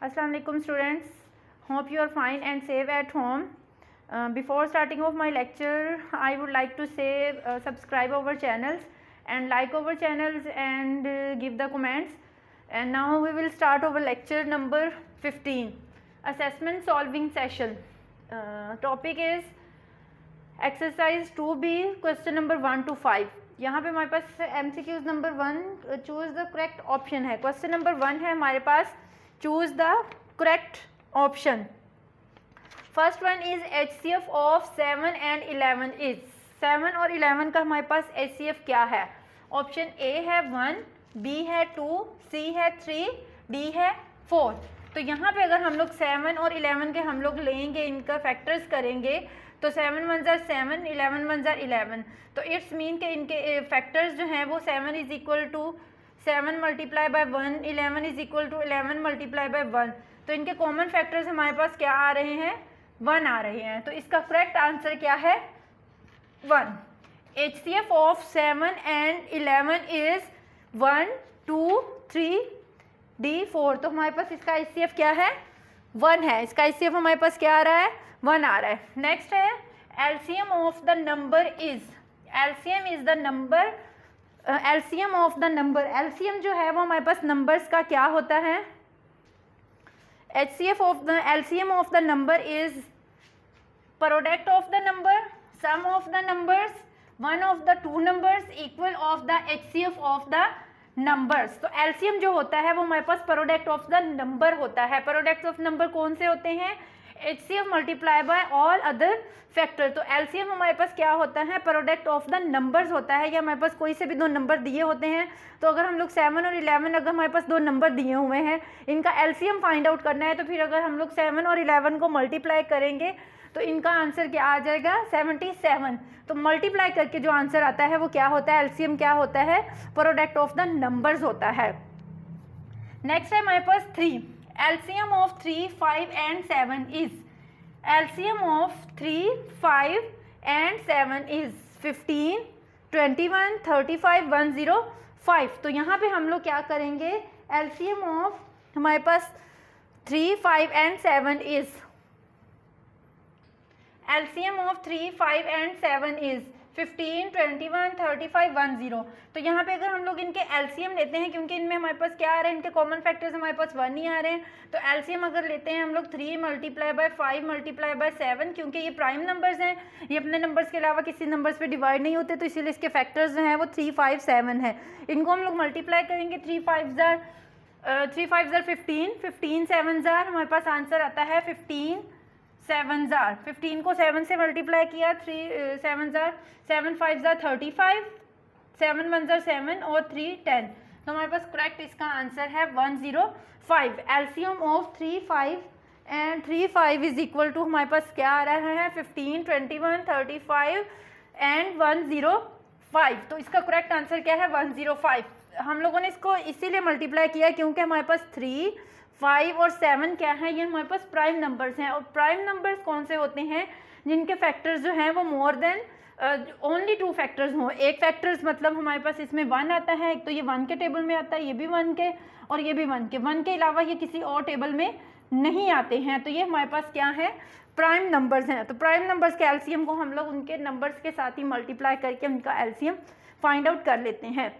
Assalamu alaikum students. Hope you are fine and safe at home. Before starting off my lecture, I would like to say subscribe our channels and like our channels and give the comments. And now we will start our lecture number 15, assessment solving session. Topic is exercise 2B, question number 1 to 5. यहाँ पे हमारे पास MCQs number 1 choose the correct option है. Question number 1 है हमारे पास choose the correct option. First one is HCF of 7 and 11 is 7 और 11 का हमारे पास HCF क्या है. ऑप्शन ए है 1, बी है 2, सी है 3, डी है 4. तो यहाँ पे अगर हम लोग 7 और 11 के हम लोग लेंगे, इनका फैक्टर्स करेंगे तो 7 1 ज़ा 7, 11 1 ज़ा 11. तो इट्स मीन के इनके फैक्टर्स जो हैं वो 7 is equal to 7 multiply by 1, 11 is equal to 11 multiply by 1. तो इनके कॉमन फैक्टर्स हमारे पास क्या आ रहे हैं, 1 आ रहे हैं. तो इसका करेक्ट आंसर क्या है, 1. HCF of 7 and 11 is 1, 2, 3, D 4. तो हमारे पास इसका HCF क्या है, 1 है. इसका HCF हमारे पास क्या आ रहा है, 1 आ रहा है. नेक्स्ट है LCM of the number is, LCM is the number, LCM of the number, LCM जो है वो हमारे पास नंबर्स का क्या होता है. HCF of the LCM of the number is product of the number, sum of the numbers, one of the two numbers, equal of the HCF of the numbers. तो LCM जो होता है वो हमारे पास प्रोडक्ट ऑफ द नंबर होता है. Product of number कौन से होते हैं, HCF multiply by all other factor. तो LCM हमारे पास क्या होता है, प्रोडक्ट ऑफ द नंबर्स होता है. या हमारे पास कोई से भी दो नंबर दिए होते हैं, तो अगर हम लोग 7 और 11 अगर हमारे पास दो नंबर दिए हुए हैं, इनका LCM फाइंड आउट करना है, तो फिर अगर हम लोग 7 और 11 को मल्टीप्लाई करेंगे तो इनका आंसर क्या आ जाएगा, 77. तो मल्टीप्लाई करके जो आंसर आता है वो क्या होता है, LCM क्या होता है, प्रोडक्ट ऑफ द नंबर्स होता है. नेक्स्ट है हमारे पास 3. LCM of 3, 5 and 7 is, LCM of 3, 5 and 7 is 15, 21, 35, 105. तो यहाँ पे हम लोग क्या करेंगे, LCM ऑफ हमारे पास 3, 5 and 7 is, LCM of 3, 5 and 7 is 15, 21, 35, 10. तो यहाँ पे अगर हम लोग इनके LCM लेते हैं, क्योंकि इनमें हमारे पास क्या आ रहे हैं, इनके कॉमन फैक्टर्स हमारे पास 1 ही आ रहे हैं. तो LCM अगर लेते हैं हम लोग 3 मल्टीप्लाई बाय 5 मल्टीप्लाई बाय 7, क्योंकि ये प्राइम नंबर्स हैं, ये अपने नंबर्स के अलावा किसी नंबर्स पे डिवाइड नहीं होते, तो इसीलिए इसके फैक्टर्स जो हैं वो 3, 5, 7 है. इनको हम लोग मल्टीप्लाई करेंगे, 3 5 ज़ार 15, 15 7 ज़ार हमारे पास आंसर आता है 15 7 ज़ार. 15 को 7 से मल्टीप्लाई किया, 3 7 ज़ार 7 5 ज़ार 35, 7 1 ज़ार 7 और 3 10. तो हमारे पास करेक्ट इसका आंसर है 105. LCM of 3, 5 and 3, 5 is equal to हमारे पास क्या आ रहा है, 15, 21, 35 एंड 105. तो इसका करेक्ट आंसर क्या है, 105. हम लोगों ने इसको इसीलिए मल्टीप्लाई किया क्योंकि हमारे पास 3, 5 और 7 क्या है, ये हमारे पास प्राइम नंबर्स हैं. और प्राइम नंबर्स कौन से होते हैं, जिनके फैक्टर्स जो हैं वो मोर देन ओनली 2 फैक्टर्स हों. एक फैक्टर्स मतलब हमारे पास इसमें 1 आता है, एक तो ये 1 के टेबल में आता है, ये भी 1 के और ये भी 1 के. 1 के अलावा ये किसी और टेबल में नहीं आते हैं. तो ये हमारे पास क्या है, प्राइम नंबर्स हैं. तो प्राइम नंबर्स के LCM को हम लोग उनके नंबर्स के साथ ही मल्टीप्लाई करके उनका LCM फाइंड आउट कर लेते हैं.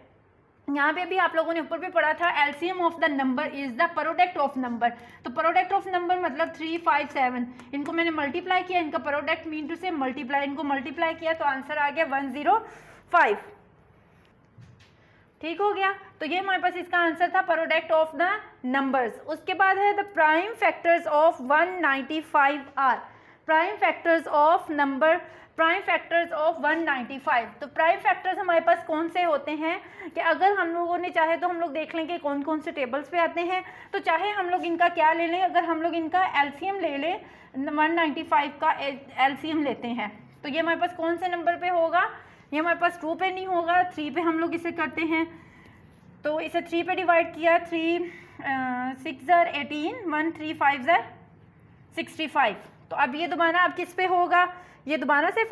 यहाँ पे भी आप लोगों ने ऊपर भी पढ़ा था, LCM of the number is the product of number. तो प्रोडक्ट ऑफ नंबर मतलब 3, 5, 7, इनको मैंने मल्टीप्लाई किया, इनका प्रोडक्ट मीन टू से मल्टीप्लाई, इनको मल्टीप्लाई किया तो आंसर आ गया 105. ठीक हो गया. तो ये हमारे पास इसका आंसर था, प्रोडक्ट ऑफ द नंबर्स. उसके बाद है the prime factors of 195 are, prime factors of number, prime factors of 195. तो प्राइम फैक्टर्स हमारे पास कौन से होते हैं कि अगर हम लोगों ने चाहे तो हम लोग देख लेंगे कौन कौन से टेबल्स पे आते हैं. तो चाहे हम लोग इनका क्या ले लें, अगर हम लोग इनका LCM ले लें, 195 का LCM लेते हैं, तो ये हमारे पास कौन से नंबर पे होगा, ये हमारे पास 2 पे नहीं होगा, 3 पे हम लोग इसे करते हैं. तो इसे 3 पे डिवाइड किया, 3 6 ज़ार 18, 1 3 5 ज़ार 65. तो अब ये दोबारा अब किस पे होगा, ये दोबारा से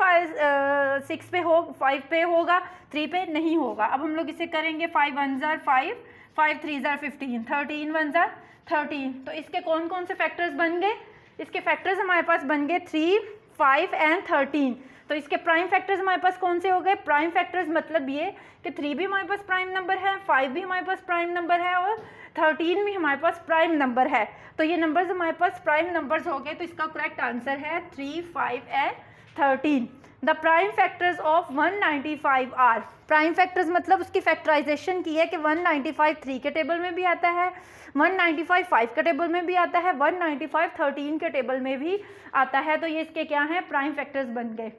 6 पे हो, 5 पे होगा, 3 पे नहीं होगा. अब हम लोग इसे करेंगे, 5 1 ज़ार 5, 5 3 ज़ार 15, 13 1 ज़ार 13। तो इसके कौन कौन से फैक्टर्स बन गए? इसके फैक्टर्स हमारे पास बन गए 3, 5 एंड 13। तो इसके प्राइम फैक्टर्स हमारे पास कौन से हो गए? प्राइम फैक्टर्स मतलब ये कि 3 भी हमारे पास प्राइम नंबर है, 5 भी हमारे पास प्राइम नंबर है और 13 भी हमारे पास प्राइम नंबर है। तो ये नंबर्स हमारे पास प्राइम नंबर्स हो गए। तो इसका करेक्ट आंसर है 3, 5 and 13। The prime factors of 195 are. Prime factors मतलब उसकी फैक्टराइजेशन की है कि 195 3 के टेबल में भी आता है, 195 5 के टेबल में भी आता है, 195 13 के टेबल में भी आता है। तो ये इसके क्या हैं? प्राइम फैक्टर्स बन गए।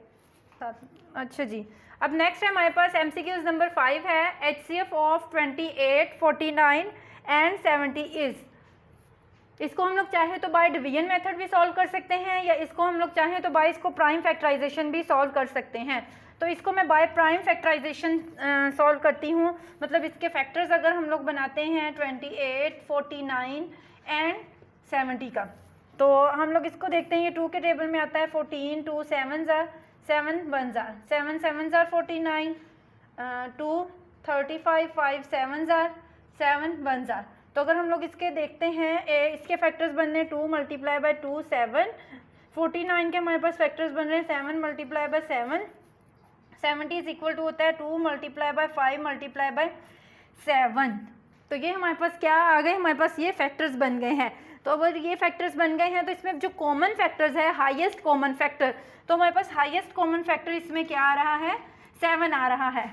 अच्छा जी, अब नेक्स्ट है हमारे पास MCQs नंबर 5 है। HCF of 28, 49 and 70 is. इसको हम लोग चाहे तो बाय डिवीजन मेथड भी सॉल्व कर सकते हैं या इसको हम लोग चाहें तो बाय इसको प्राइम फैक्टराइजेशन भी सॉल्व कर सकते हैं। तो इसको मैं बाय प्राइम फैक्टराइजेशन सॉल्व करती हूँ। मतलब इसके फैक्टर्स अगर हम लोग बनाते हैं 28, 49 एंड 70 का, तो हम लोग इसको देखते हैं। ये 2 के टेबल में आता है 14, 2 7 ज़ार 7 1 ज़ार 7 7 ज़ार 49, 2 35 5 7 ज़ार 7 1 ज़ार। तो अगर हम लोग इसके देखते हैं इसके फैक्टर्स बन रहे हैं 2 मल्टीप्लाई बाय 2 7, 49 के हमारे पास फैक्टर्स बन रहे हैं 7 multiply by 7, 70 is equal to होता है 2 मल्टीप्लाई बाय 5 मल्टीप्लाई बाय 7। तो ये हमारे पास क्या आ गए? हमारे पास ये फैक्टर्स बन गए हैं। तो अगर ये फैक्टर्स बन गए हैं तो इसमें जो कॉमन फैक्टर्स है, हाईएस्ट कॉमन फैक्टर, तो हमारे पास हाईएस्ट कॉमन फैक्टर इसमें क्या आ रहा है? 7 आ रहा है।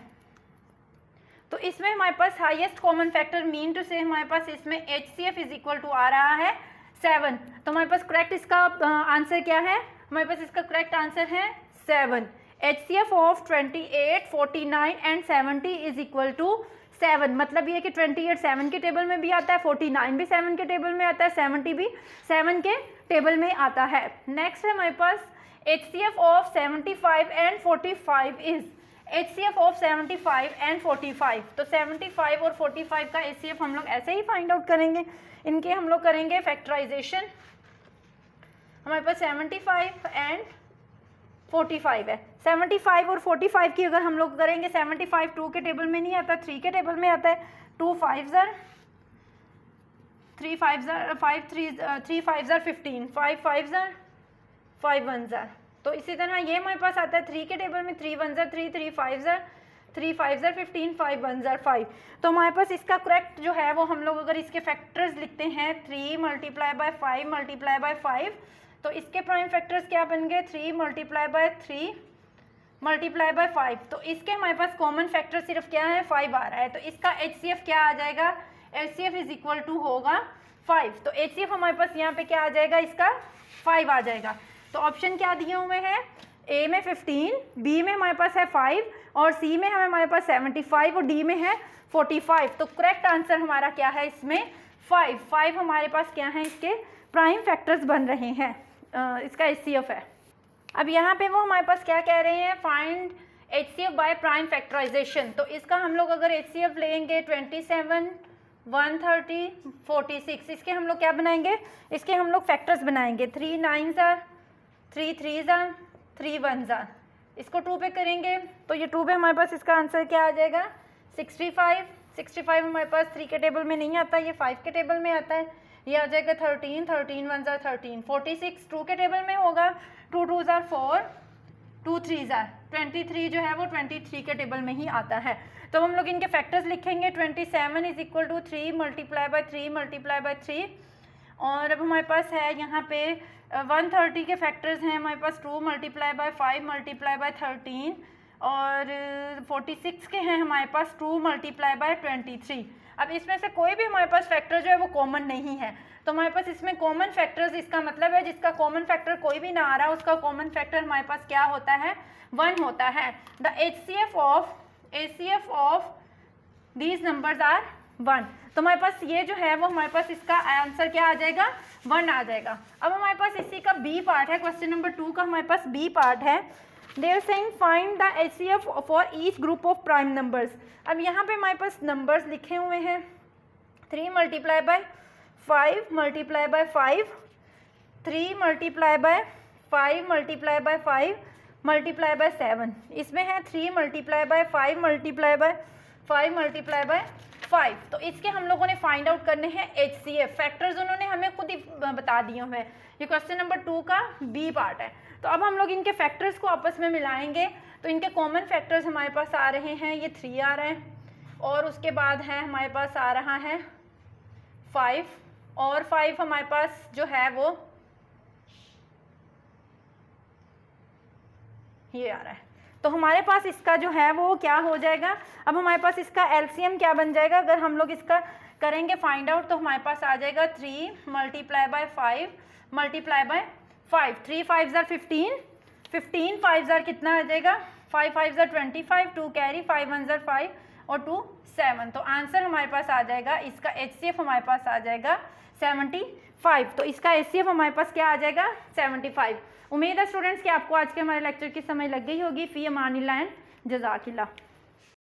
तो इसमें हमारे पास highest common factor mean to say हमारे पास इसमें HCF इज इक्वल टू आ रहा है 7। तो हमारे पास करेक्ट इसका आंसर क्या है? हमारे पास इसका करेक्ट आंसर है 7। HCF of 28, 49 and 70 is equal to 7। मतलब ये कि 28 7 के टेबल में भी आता है, 49 भी 7 के टेबल में आता है, 70 भी 7 के टेबल में आता है। नेक्स्ट है हमारे पास HCF of 75 and 45 is. HCF of 75 and 45। तो 75 और 45 का HCF हम लोग ऐसे ही फाइंड आउट करेंगे। इनके हम लोग करेंगे फैक्टराइजेशन। हमारे पास 75 एंड 45 है। 75 और 45 की अगर हम लोग करेंगे, 75 2 के टेबल में नहीं आता, 3 के टेबल में आता है। 2 5 ज़ार 3 5 ज़ार 5 3 5 ज़ार 15, 5 5 ज़ार 5 1 ज़ार। तो इसी तरह ये हमारे पास आता है 3 के टेबल में 3 1 ज़ार 3, 3 5 ज़ार 3 5 ज़ार 15, 5 1 ज़ार 5। तो हमारे पास इसका करेक्ट जो है वो हम लोग अगर इसके फैक्टर्स लिखते हैं 3 मल्टीप्लाई बाय 5 मल्टीप्लाई बाय 5, तो इसके प्राइम फैक्टर्स क्या बन गए? 3 मल्टीप्लाई बाय 3 मल्टीप्लाई बाय 5। तो इसके हमारे पास कॉमन फैक्टर सिर्फ क्या है? 5 आ रहा है। तो इसका HCF क्या आ जाएगा? HCF इज इक्वल टू होगा 5। तो HCF हमारे पास यहाँ पे क्या आ जाएगा? इसका 5 आ जाएगा। तो ऑप्शन क्या दिए हुए हैं? A में 15, B में हमारे पास है 5 और C में हमारे पास 75 और D में है 45। तो करेक्ट आंसर हमारा क्या है इसमें? 5 हमारे पास क्या है? इसके प्राइम फैक्टर्स बन रहे हैं। इसका HCF है। अब यहाँ पे वो हमारे पास क्या कह रहे हैं? Find HCF by prime factorization. तो इसका हम लोग अगर HCF लेंगे 27, 130, 46, इसके हम लोग क्या बनाएंगे? इसके हम लोग फैक्टर्स बनाएंगे। 3 9 ज़ार 3 3 ज़ार 3 1 ज़ार। इसको 2 पे करेंगे तो ये 2 पे हमारे पास इसका आंसर क्या आ जाएगा? 65 हमारे पास 3 के टेबल में नहीं आता, ये 5 के टेबल में आता है। ये आ जाएगा 13 1 ज़ार 13, 46 2 के टेबल में होगा, 2 2 ज़ार 4, 2 3 ज़ार 23 जो है वो 23 के टेबल में ही आता है। तो हम लोग इनके फैक्टर्स लिखेंगे। 27 is equal to 3 multiply by 3 multiply by 3। और अब हमारे पास है यहाँ पे 130 के फैक्टर्स हैं हमारे पास 2 मल्टीप्लाई बाय 5 मल्टीप्लाई बाय 13 और 46 के हैं हमारे पास 2 मल्टीप्लाई बाय 23। अब इसमें से कोई भी हमारे पास फैक्टर जो है वो कॉमन नहीं है। तो हमारे पास इसमें कॉमन फैक्टर्स, इसका मतलब है जिसका कॉमन फैक्टर कोई भी ना आ रहा, उसका कॉमन फैक्टर हमारे पास क्या होता है? 1 होता है। The HCF of these numbers are 1। तो हमारे पास ये जो है वो हमारे पास इसका आंसर क्या आ जाएगा? 1 आ जाएगा। अब हमारे पास इसी का B पार्ट है, क्वेश्चन नंबर 2 का हमारे पास B पार्ट है। They are saying find the HCF for each group of prime numbers. अब यहाँ पे हमारे पास नंबर्स लिखे हुए हैं 3 multiply bye 5 multiply by 5, 3 multiply bye 5 multiply by 5 multiply by 7। इसमें है 3 multiply bye 5 multiply by 5 multiply by 5। तो इसके हम लोगों ने फाइंड आउट करने हैं HCF। फैक्टर्स उन्होंने हमें खुद ही बता दिए हुए हैं। ये क्वेश्चन नंबर 2 का बी पार्ट है। तो अब हम लोग इनके फैक्टर्स को आपस में मिलाएंगे। तो इनके कॉमन फैक्टर्स हमारे पास आ रहे हैं, ये 3 आ रहे हैं, और उसके बाद है हमारे पास आ रहा है 5, और 5 हमारे पास जो है वो ये आ रहा है। तो हमारे पास इसका जो है वो क्या हो जाएगा, अब हमारे पास इसका एलसीएम क्या बन जाएगा, अगर हम लोग इसका करेंगे फाइंड आउट, तो हमारे पास आ जाएगा 3 मल्टीप्लाई बाय 5 मल्टीप्लाई बाय 5। 3 5 ज़ार 15, 15 5 ज़ार कितना आ जाएगा, 5 5 ज़ार 25, 2 कैरी, 5 1 ज़ार 5 और 2 7। तो आंसर हमारे पास आ जाएगा, इसका HCF हमारे पास आ जाएगा 75। तो इसका HCF हमारे पास क्या आ जाएगा, 75। उम्मीद है स्टूडेंट्स कि आपको आज के हमारे लेक्चर की समझ लग गई होगी। फ़ी अमानिल्लाह, जज़ाकिल्लाह।